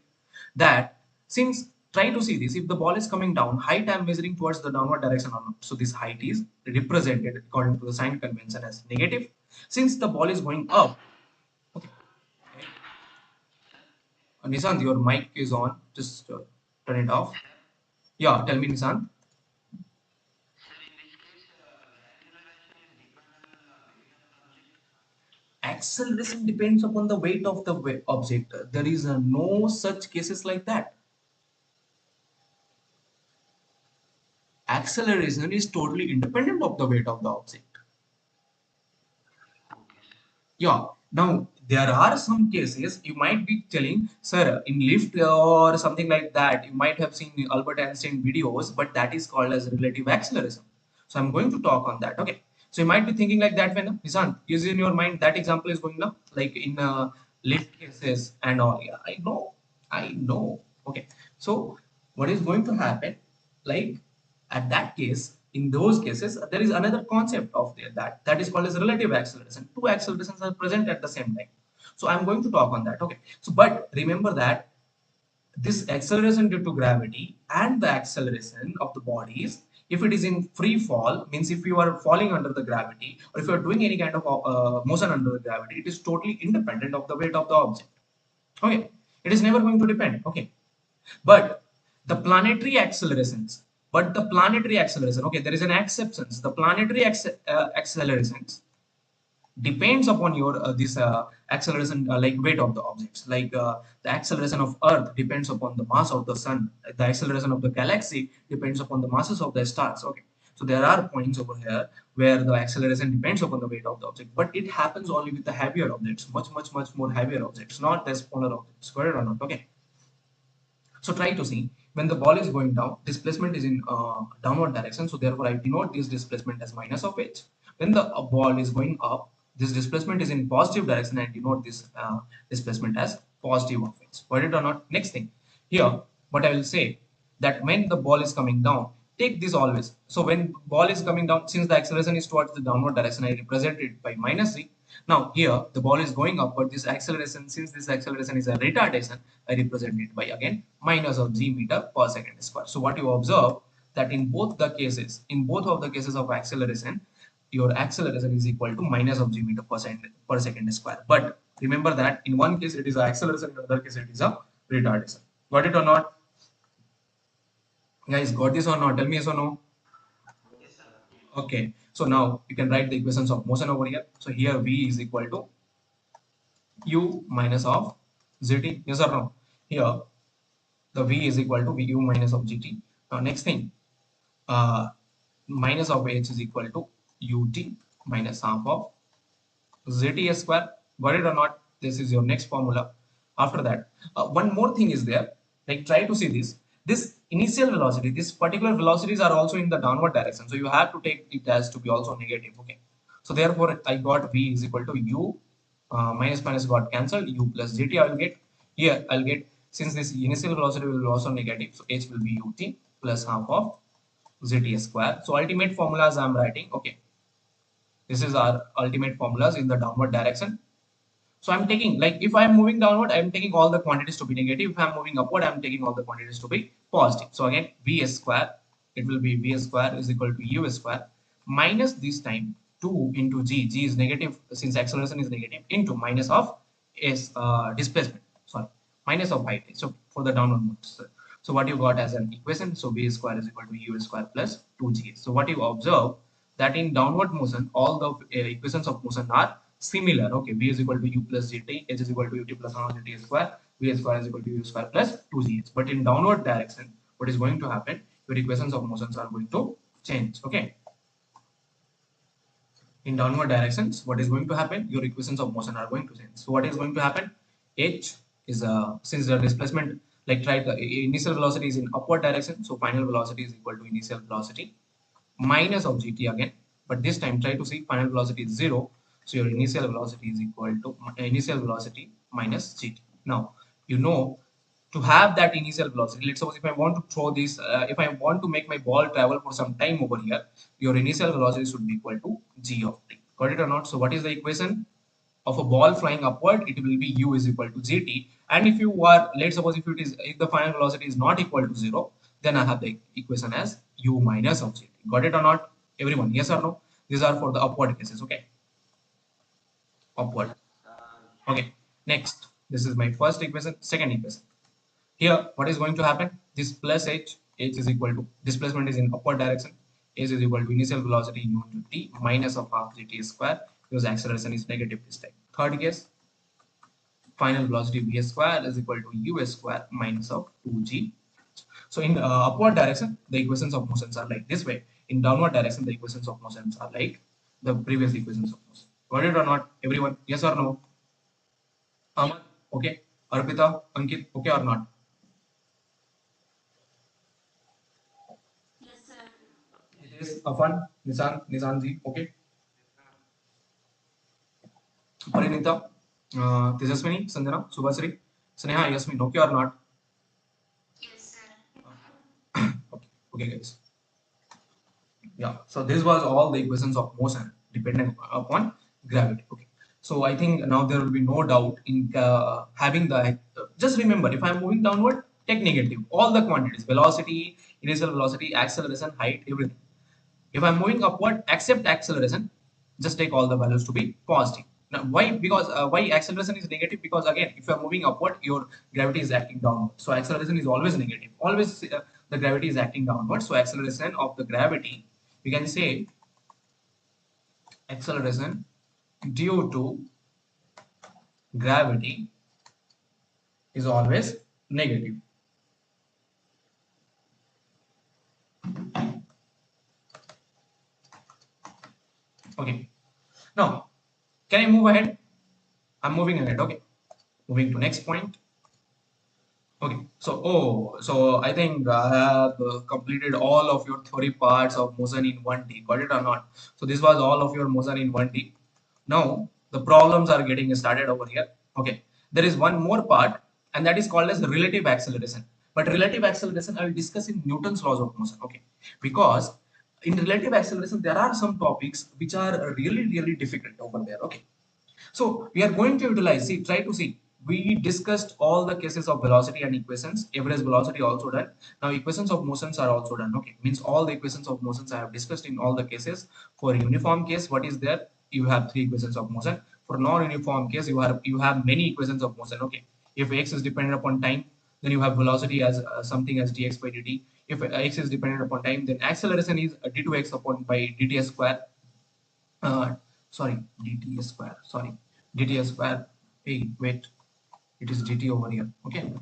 That since try to see this, if the ball is coming down, height I am measuring towards the downward direction or not. So this height is represented according to the sign convention as negative. Since the ball is going up, okay. Nishant, your mic is on. Just turn it off. Yeah, tell me, Nishant. Acceleration depends upon the weight of the object. There is no such cases like that. Acceleration is totally independent of the weight of the object. Yeah. Now, there are some cases you might be telling, sir, in lift or something like that, you might have seen Albert Einstein videos, but that is called as relative acceleration. So I'm going to talk on that. Okay. So you might be thinking like that when Nisant, is in your mind that example is going now, like in lit cases and all. Yeah, I know. Okay, so what is going to happen? Like at that case, in those cases, there is another concept of there that is called as relative acceleration. Two accelerations are present at the same time. So I'm going to talk on that. Okay, so but remember that this acceleration due to gravity and the acceleration of the bodies, if it is in free fall, means if you are falling under the gravity or if you are doing any kind of motion under the gravity, it is totally independent of the weight of the object. Okay, it is never going to depend. Okay, but the planetary accelerations, okay, there is an exception. The planetary accelerations depends upon your this acceleration, like weight of the objects, like the acceleration of earth depends upon the mass of the sun, the acceleration of the galaxy depends upon the masses of the stars. Okay, so there are points over here where the acceleration depends upon the weight of the object, but it happens only with the heavier objects, much more heavier objects, not the smaller objects. Got it or not? Okay, so try to see when the ball is going down, displacement is in downward direction. So therefore, I denote this displacement as minus of h. When the ball is going up, this displacement is in positive direction. I denote this displacement as positive of h. Got it or not? Next thing here, what I will say that when the ball is coming down, take this always. So when ball is coming down, since the acceleration is towards the downward direction, I represent it by minus z. Now here the ball is going up, but this acceleration, since this acceleration is a retardation, I represent it by again minus of g meter per second square. So what you observe that in both the cases, in both of the cases of acceleration, your acceleration is equal to minus of g meter per second square. But remember that in one case it is a acceleration, in another case it is a retardation. Got it or not? Guys, got this or not? Tell me yes or no. Okay, so now you can write the equations of motion over here. So here v is equal to u minus of zt. Yes or no? Here the v is equal to vu minus of gt. Now next thing, uh, minus of h is equal to ut minus half of zt square. Got it or not? This is your next formula. After that, one more thing is there. Like try to see this. This initial velocity, these particular velocities are also in the downward direction. So you have to take it as to be also negative. Okay. So therefore, I got v is equal to u minus minus got cancelled. U plus gt I will get here. I'll get, since this initial velocity will be also negative, so h will be ut plus half of zt square. So ultimate formulas I'm writing. Okay. This is our ultimate formulas in the downward direction. So I'm taking, like if I'm moving downward, I'm taking all the quantities to be negative. If I'm moving upward, I'm taking all the quantities to be positive. So again, v square, it will be v square is equal to u square minus this time 2 into g. G is negative since acceleration is negative, into minus of s displacement. Sorry, minus of height. So for the downward moves. So what you got as an equation? So v square is equal to u square plus 2g. So what you observe that in downward motion, all the equations of motion are similar. Okay, v is equal to u plus gt, h is equal to ut plus half gt square, v square is equal to u square plus 2gh. But in downward direction, what is going to happen? Your equations of motions are going to change. Okay. In downward directions, what is going to happen? Your equations of motion are going to change. So what is going to happen? H is since the displacement, like try the initial velocity is in upward direction, so final velocity is equal to initial velocity minus of gt again, but this time try to see final velocity is 0, so your initial velocity is equal to initial velocity minus gt. Now you know, to have that initial velocity, let's suppose if I want to throw this, if I want to make my ball travel for some time over here, your initial velocity should be equal to g of t. Got it or not? So what is the equation of a ball flying upward? It will be u is equal to gt. And if you are, let's suppose if it is, if the final velocity is not equal to 0, then I have the equation as u minus of gt. Got it or not, everyone? Yes or no? These are for the upward cases. Okay, upward. Okay, next, this is my first equation. Second equation, here what is going to happen? This plus h is equal to, displacement is in upward direction, h is equal to initial velocity u into t minus of half gt square, because acceleration is negative this time. Third case, final velocity v square is equal to u square minus of 2g. So in upward direction, the equations of motions are like this way. In downward direction, the equations of motions are like the previous equations of motion. Got it or not, everyone? Yes or no? Aman, okay. Arpita, Ankit, okay or not? It is Afan, Nisanji, okay. Parinita, Tejaswini, Sandhana, Subhasri, Sneha, Yasmin, okay or not? Yes, sir. Okay, okay, guys. Yeah, so this was all the equations of motion dependent upon gravity. Okay, so I think now there will be no doubt in having the. Just remember, if I am moving downward, take negative. All the quantities: velocity, initial velocity, acceleration, height, everything. If I'm moving upward, accept acceleration. Just take all the values to be positive. Now, why? Because why acceleration is negative? Because again, if you are moving upward, your gravity is acting downward. So acceleration is always negative. Always the gravity is acting downward. So acceleration of the gravity, we can say acceleration due to gravity is always negative. Okay. Now, can I move ahead? I'm moving ahead. Okay. Moving to next point. Okay, so I think I have completed all of your theory parts of motion in 1D. Got it or not? So this was all of your motion in 1D. Now the problems are getting started over here. Okay, there is one more part, and that is called as relative acceleration. But relative acceleration I will discuss in Newton's laws of motion. Okay, because in relative acceleration there are some topics which are really difficult over there. Okay, so we are going to utilize, see, try to see. We discussed all the cases of velocity and equations, average velocity also done. Now equations of motions are also done. Okay, means all the equations of motions I have discussed in all the cases. For uniform case, what is there? You have three equations of motion. For non-uniform case, you have many equations of motion. Okay, if x is dependent upon time, then you have velocity as something as dx by dt. If x is dependent upon time, then acceleration is d2x upon by dt square, uh, sorry, dt square, sorry, dt square. Hey, wait, it is dt over here. Okay,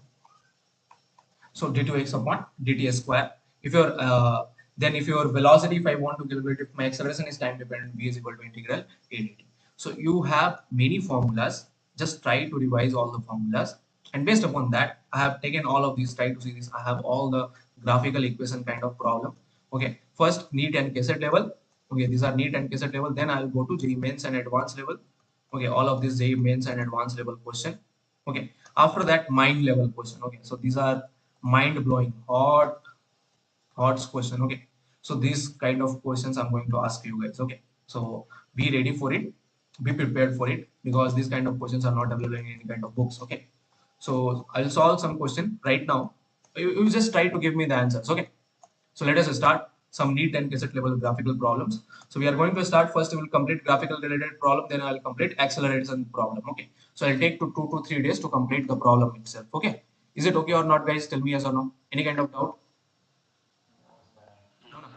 so d2x upon dt square. If your then if your velocity, if I want to calculate if my acceleration is time dependent, v is equal to integral a dt. So you have many formulas. Just try to revise all the formulas, and based upon that I have taken all of these. Try to see this. I have all the graphical equation kind of problem. Okay, first NEET and cassette level. Okay, these are NEET and cassette level. Then I'll go to JEE mains and advanced level. Okay, all of these JEE mains and advanced level question. Okay, after that mind level question. Okay, so these are mind blowing hot question. Okay, so these kind of questions I'm going to ask you guys. Okay, so be ready for it, be prepared for it, because these kind of questions are not available in any kind of books. Okay, so I'll solve some question right now. You just try to give me the answers. Okay, so let us start some NEET and cassette level graphical problems. So we are going to start first. We will complete graphical related problem, then I'll complete acceleration problem. Okay, so I'll take 2 to 3 days to complete the problem itself. Okay, is it okay or not, guys? Tell me yes or no. Any kind of doubt? No, no.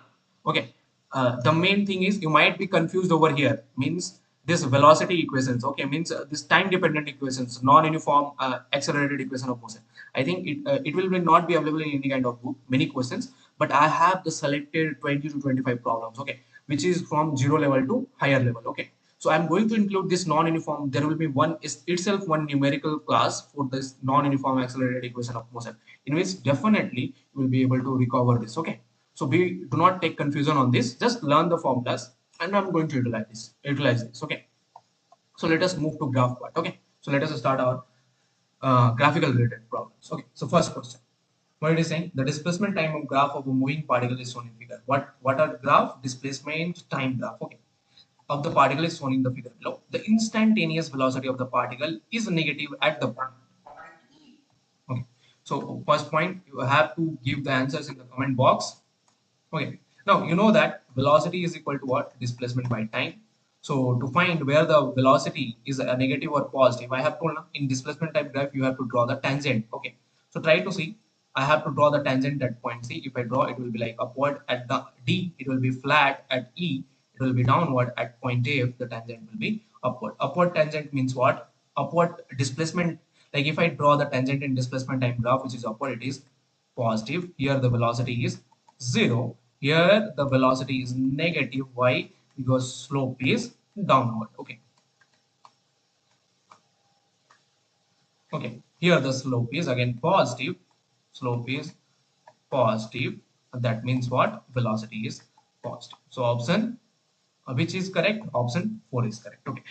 Okay. The main thing is you might be confused over here. Means this velocity equations. Okay, means this time dependent equations, non-uniform accelerated equation of motion. I think it will not be available in any kind of book. Many questions, but I have the selected 20 to 25 problems. Okay, which is from zero level to higher level. Okay. So I'm going to include this non-uniform. There will be one is itself one numerical class for this non-uniform accelerated equation of motion, in which definitely you will be able to recover this. Okay. So we do not take confusion on this. Just learn the formulas, and I'm going to utilize this. Utilize this. Okay. So let us move to graph part. Okay. So let us start our graphical related problems. Okay. So first question. What it is saying? The displacement time of graph of a moving particle is shown in figure. What are graph? Displacement time graph. Okay. Of the particle is shown in the figure below. The instantaneous velocity of the particle is negative at the point. Okay. So first point, you have to give the answers in the comment box. Okay. Now you know that velocity is equal to what? Displacement by time. So to find where the velocity is a negative or positive, I have told in displacement type graph you have to draw the tangent. Okay. So try to see. I have to draw the tangent at point C. If I draw, it will be like upward at the D. It will be flat at E. It will be downward at point A. If the tangent will be upward. Upward tangent means what? Upward displacement. Like if I draw the tangent in displacement time graph, which is upward, it is positive. Here the velocity is 0. Here the velocity is negative. Why? Because slope is downward. Okay. Okay. Here the slope is again positive. Slope is positive. That means what? Velocity is positive. So option which is correct? Option 4 is correct. Okay.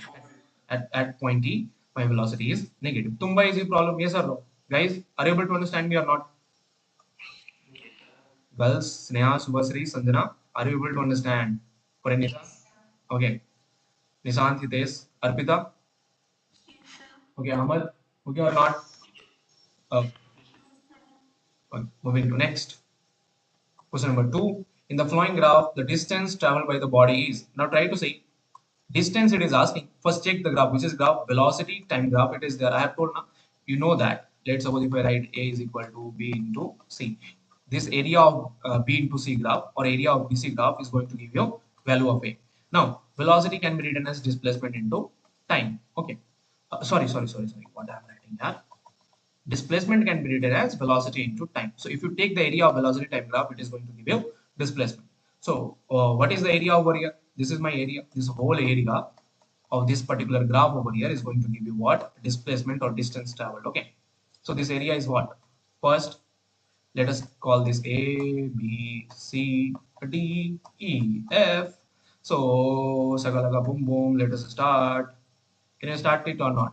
at point E, my velocity is negative. Tumba is the problem, yes or no? Guys, are you able to understand me or not? Girls, Sneha, Subhasri, Sanjana, are you able to understand? For any? Okay. Nishant, Hitesh, Arpita, okay, Ahmad, okay or not? Uh, Moving to next. Question number two. In the flowing graph, the distance traveled by the body is. Now try to say distance it is asking. First check the graph, which is graph velocity time graph. It is there. I have told now. You know that. Let's suppose if I write A is equal to B into C. This area of B into C graph or area of BC graph is going to give you value of A. Now velocity can be written as displacement into time. Okay. Sorry. What I am writing here. Displacement can be written as velocity into time. So if you take the area of velocity time graph, it is going to give you displacement. So what is the area over here? This is my area. This whole area of this particular graph over here is going to give you what? Displacement or distance traveled. Okay. So this area is what? First, let us call this A, B, C, D, E, F. So, sagalaga boom boom. Let us start. Can you start it or not?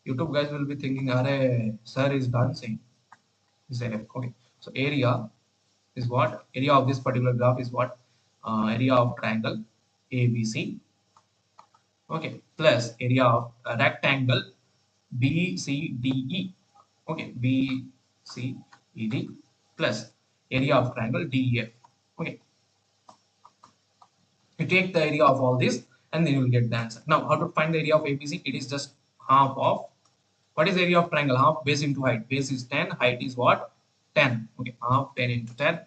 YouTube guys will be thinking, "Arey, sir is dancing." Say, okay. So area is what? Area of this particular graph is what? Area of triangle ABC. Okay. Plus area of rectangle BCDE. Okay. BCED plus area of triangle DEF. Okay. You take the area of all this and then you will get the answer. Now, how to find the area of ABC? It is just half of what is area of triangle? Half base into height. Base is 10. Height is what? 10. Okay. Half 10 into 10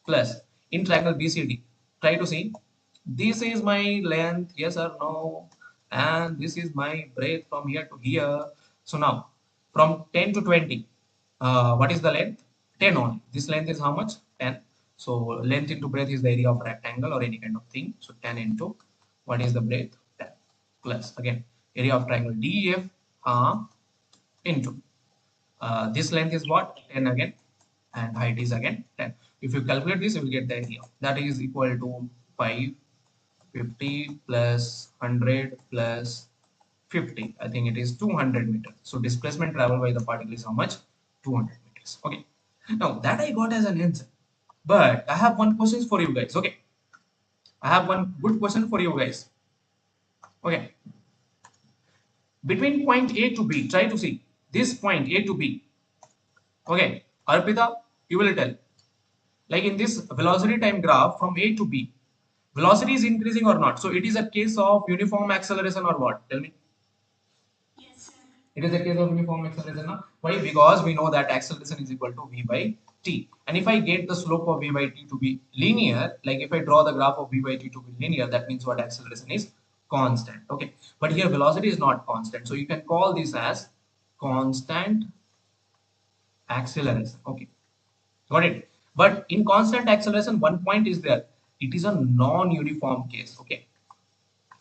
plus in triangle BCD. Try to see. This is my length. Yes or no? And this is my breadth from here to here. So now from 10 to 20. What is the length? 10 only. This length is how much? 10. So length into breadth is the area of rectangle or any kind of thing. So 10 into what is the breadth? 10 plus again area of triangle DEF into this length is what? 10 again and height is again 10. If you calculate this, you will get the area. That is equal to 550 plus 100 plus 50. I think it is 200 meters. So displacement traveled by the particle is how much? 200 meters. Okay. Now that I got as an answer. But I have one question for you guys. Okay. I have one good question for you guys. Okay. Between point A to B, try to see this point A to B. Okay. Arpita, you will tell. Like in this velocity time graph from A to B, velocity is increasing or not? So it is a case of uniform acceleration or what? Tell me. It is a case of uniform acceleration. No? Why? Because we know that acceleration is equal to v by t. And if I get the slope of v by t to be linear, like if I draw the graph of v by t to be linear, that means what? Acceleration is constant. Okay. But here velocity is not constant. So you can call this as constant acceleration. Okay. Got it? But in constant acceleration, one point is there. It is a non-uniform case. Okay.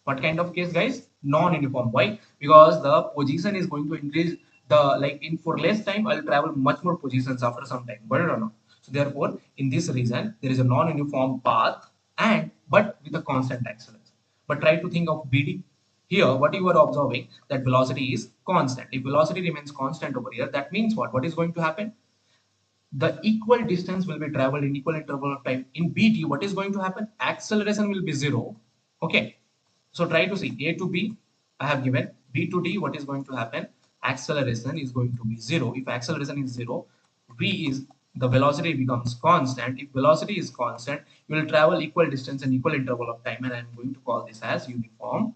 What kind of case, guys? Non-uniform. Why? Because the position is going to increase. The like in for less time, I'll travel much more positions after some time. Got it or not? So therefore, in this region, there is a non-uniform path and but with a constant acceleration. But try to think of BD. Here, what you are observing that velocity is constant. If velocity remains constant over here, that means what? What is going to happen? The equal distance will be traveled in equal interval of time. In BT, what is going to happen? Acceleration will be zero. Okay. So try to see A to B, I have given B to D, what is going to happen? Acceleration is going to be zero. If acceleration is zero, V is the velocity becomes constant. If velocity is constant, you will travel equal distance and equal interval of time, and I'm going to call this as uniform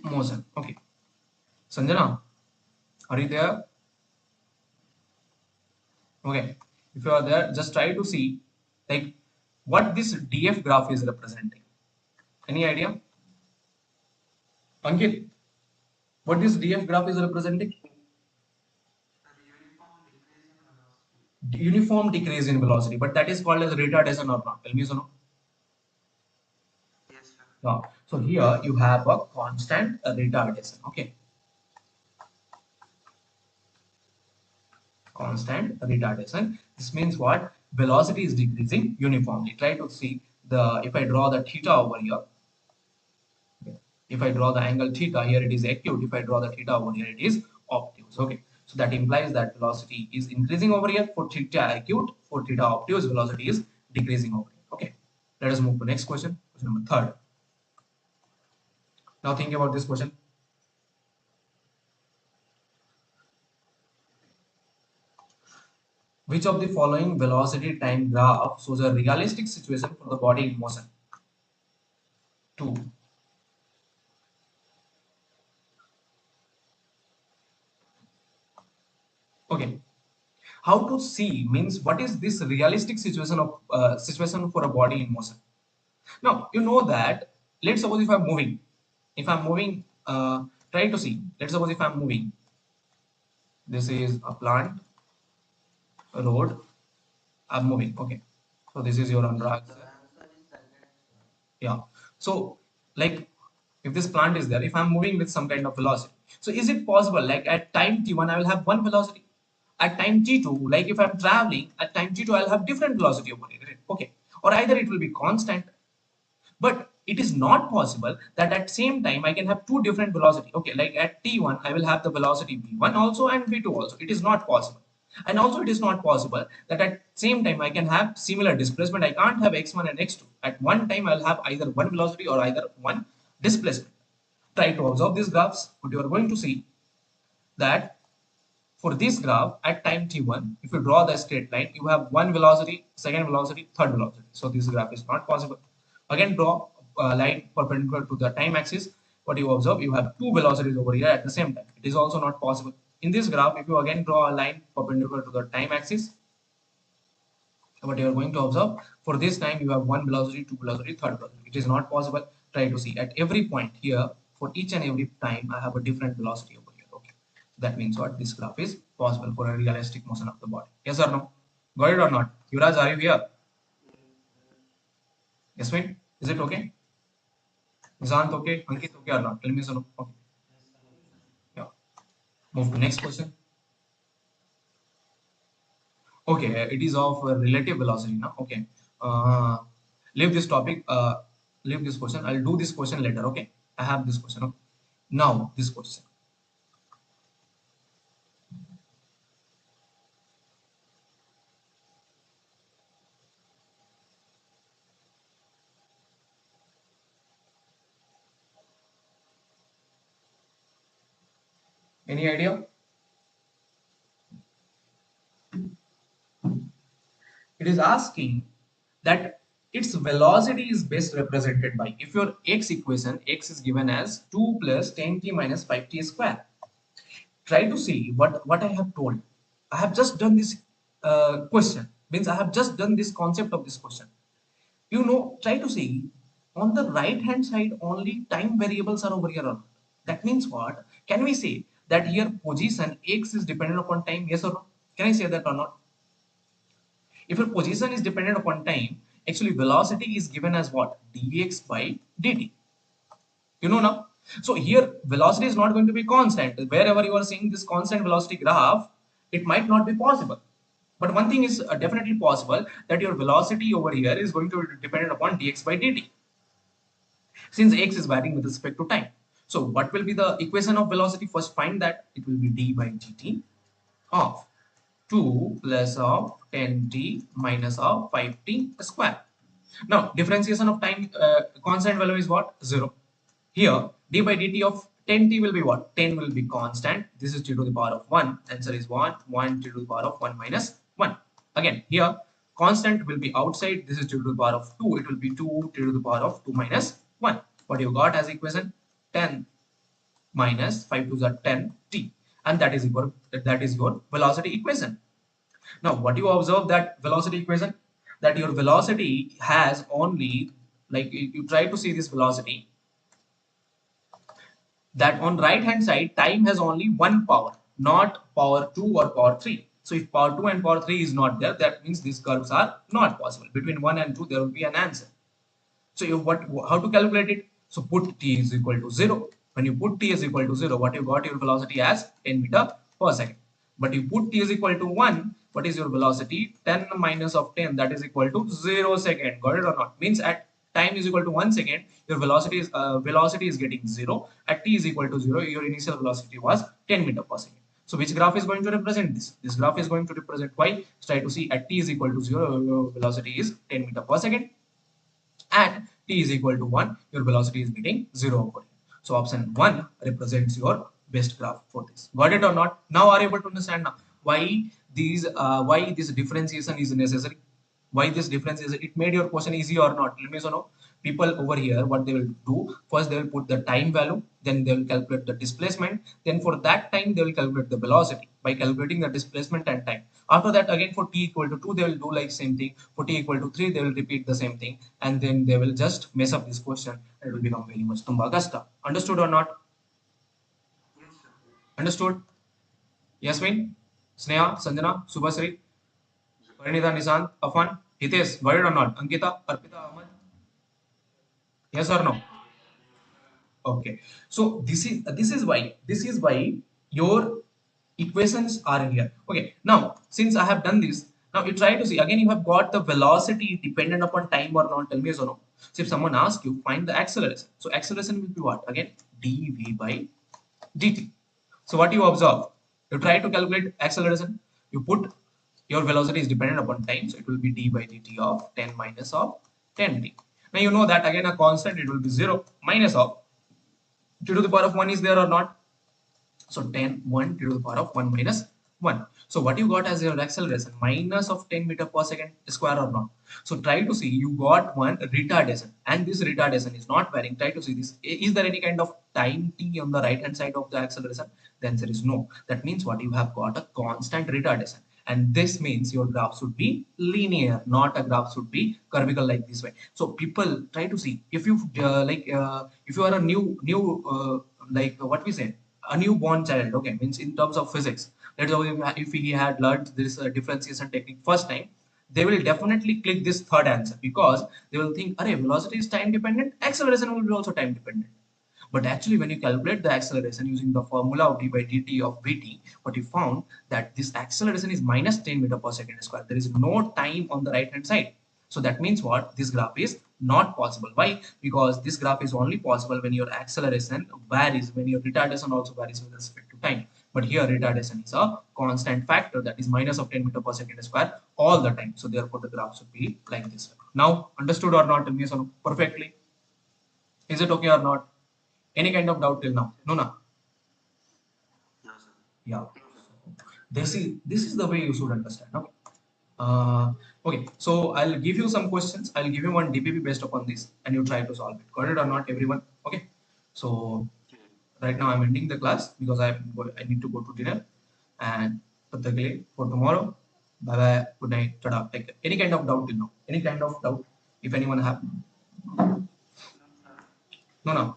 motion. Okay. Sanjana, are you there? Okay. If you are there, just try to see like what this DF graph is representing. Any idea? Ankit, what this DF graph is representing? Uniform decrease in velocity, but that is called as retardation or not? Tell me so. No? No. So here you have a constant retardation. Okay, constant retardation. This means what? Velocity is decreasing uniformly. Try to see the if I draw the theta over here. Okay. If I draw the angle theta, here it is acute. If I draw the theta over here, it is obtuse. Okay. So that implies that velocity is increasing over here for theta acute. For theta obtuse, velocity is decreasing over here. Okay. Let us move to next question. Question number 3rd. Now think about this question. Which of the following velocity time graph shows a realistic situation for the body in motion? 2. Okay. How to see means what is this realistic situation for a body in motion? Now you know that. Let's suppose if I'm moving, try to see. Let's suppose if I'm moving. This is a plant, a road. I'm moving. Okay. So this is your Anurag. Yeah. So like if this plant is there, if I'm moving with some kind of velocity, so is it possible like at time t1 I will have one velocity, at time t2 like if I'm traveling at time t2 I'll have different velocity over here, right? Okay, or either it will be constant, but it is not possible that at same time I can have two different velocity. Okay, like at t1 I will have the velocity v1 also and v2 also. It is not possible. And also it is not possible that at same time I can have similar displacement. I can't have x1 and x2 at one time. I'll have either one velocity or either one displacement. Try to observe these graphs. What you are going to see that for this graph at time t1, if you draw the straight line, you have one velocity, second velocity, third velocity. So this graph is not possible. Again, draw a line perpendicular to the time axis. What you observe, you have two velocities over here at the same time. It is also not possible. In this graph, if you again draw a line perpendicular to the time axis, what you are going to observe, for this time you have one velocity, two velocity, third velocity. It is not possible. Try to see at every point here, for each and every time I have a different velocity over here. Okay, that means what, this graph is possible for a realistic motion of the body. Yes or no? Got it or not? Yuvraj, are you here? Yes, mate. Is it okay? Nizant okay? Ankit okay or not? Tell me so. Okay. Yeah. Move to next question. Okay, it is of relative velocity now. Okay. Uh, leave this topic. Leave this question. I'll do this question later. Okay. I have this question. Okay. Now this question. Any idea? It is asking that its velocity is best represented by, if your x equation, x is given as 2 plus 10t minus 5t square. Try to see what I have told. I have just done this question. Means I have just done this concept of this question. You know, try to see on the right hand side only time variables are over here or not. That means what? Can we say that here position x is dependent upon time? Yes or no? Can I say that or not? If your position is dependent upon time, actually velocity is given as what? Dvx by dt. You know now? So here velocity is not going to be constant. Wherever you are seeing this constant velocity graph, it might not be possible. But one thing is definitely possible, that your velocity over here is going to be dependent upon dx by dt, since x is varying with respect to time. So what will be the equation of velocity? First find that. It will be d by dt of 2 plus of 10t minus of 5t square. Now differentiation of time, constant value is what? 0. Here d by dt of 10t will be what? 10 will be constant. This is t to the power of 1. Answer is 1. 1 t to the power of 1 minus 1. Again here constant will be outside. This is t to the power of 2. It will be 2 t to the power of 2 minus 1. What you got as equation? 10 minus 5 to the 10 t, and that is your velocity equation. Now what you observe that velocity equation, that your velocity has only, like you try to see this velocity, that on right hand side time has only one power, not power 2 or power 3. So if power 2 and power 3 is not there, that means these curves are not possible. Between 1 and 2 there will be an answer. So how to calculate it? So put t is equal to 0. When you put t is equal to 0, what you got your velocity as 10 meter per second. But you put t is equal to 1, what is your velocity? 10 minus of 10, that is equal to 0 second. Got it or not? Means at time is equal to 1 second, your velocity is getting 0. At t is equal to 0, your initial velocity was 10 meter per second. So which graph is going to represent this? This graph is going to represent y. So try to see at t is equal to 0, your velocity is 10 meter per second. At t is equal to 1, your velocity is getting 0 over here. So option 1 represents your best graph for this. Got it or not? Now are you able to understand now why this differentiation is necessary? Why this difference is, it made your question easy or not? Let me know. People over here, what they will do, first they will put the time value, then they will calculate the displacement, then for that time they will calculate the velocity by calculating the displacement and time. After that, again for t equal to 2 they will do like same thing, for t equal to 3 they will repeat the same thing, and then they will just mess up this question. It will become very much tumbagasta. Understood or not? Understood? Yasmin, Sneha, Sanjana, Subhasri, Parinita, Nisant, Afan, Hitesh, got it or not? Ankita, Arpita, Ahmad, yes or no? Okay. So this is why your equations are in here. Okay. Now since I have done this, now you try to see again. You have got the velocity dependent upon time or not? Tell me yes or no. So if someone asks you find the acceleration, so acceleration will be what? Again dv by dt. So what you observe, you try to calculate acceleration. You put your velocity is dependent upon time, so it will be d by dt of 10 minus of 10t. Now you know that again a constant, it will be 0 minus of t to the power of 1 is there or not? So 10, 1 t to the power of 1 minus 1. So what you got as your acceleration? Minus of 10 meter per second square or not? So try to see, you got one retardation, and this retardation is not varying. Try to see this. Is there any kind of time t on the right hand side of the acceleration? The answer is no. That means what, you have got a constant retardation. And this means your graph should be linear, not a graph should be curvical like this way. So people try to see, if you if you are a like what we say, a newborn child, okay, means in terms of physics, let's say if he had learned this differentiation technique first time, they will definitely click this third answer, because they will think, "Arey, velocity is time dependent, acceleration will be also time dependent." But actually, when you calculate the acceleration using the formula of d by dt of vt, what you found that this acceleration is minus 10 meter per second square. There is no time on the right hand side. So that means what? This graph is not possible. Why? Because this graph is only possible when your acceleration varies, when your retardation also varies with respect to time. But here retardation is a constant factor, that is minus of 10 meter per second square all the time. So therefore the graph should be like this. Now understood or not? Tell me so perfectly. Is it okay or not? Any kind of doubt till now? No, no. Yeah. This is the way you should understand. Okay. Okay. So I'll give you some questions. I'll give you one DPP based upon this, and you try to solve it. Got it or not, everyone? Okay. So right now I'm ending the class because I need to go to dinner, and particularly for tomorrow. Bye bye. Good night. Tada. Take care. Any kind of doubt till now? Any kind of doubt? If anyone have? No, no.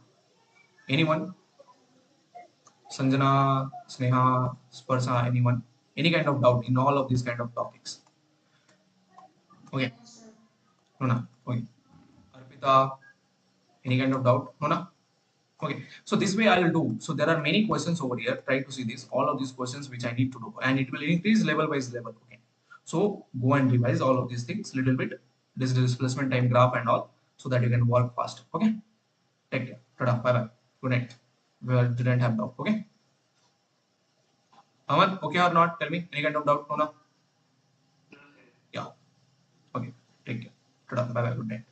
Anyone? Sanjana, Sneha, Sparsa, anyone? Any kind of doubt in all of these kind of topics? Okay. No, no. Okay. Arpita, any kind of doubt? No, no. Okay. So this way I'll do. So there are many questions over here. Try to see this. All of these questions which I need to do, and it will increase level by level. Okay. So go and revise all of these things little bit. This displacement time graph and all, so that you can work fast. Okay. Take care. Tada. Bye bye. Good night. We didn't have doubt. Okay. Aman, okay or not? Tell me. Any kind of doubt? No, no. Yeah. Okay. Take care. Tada. Bye bye. Good night.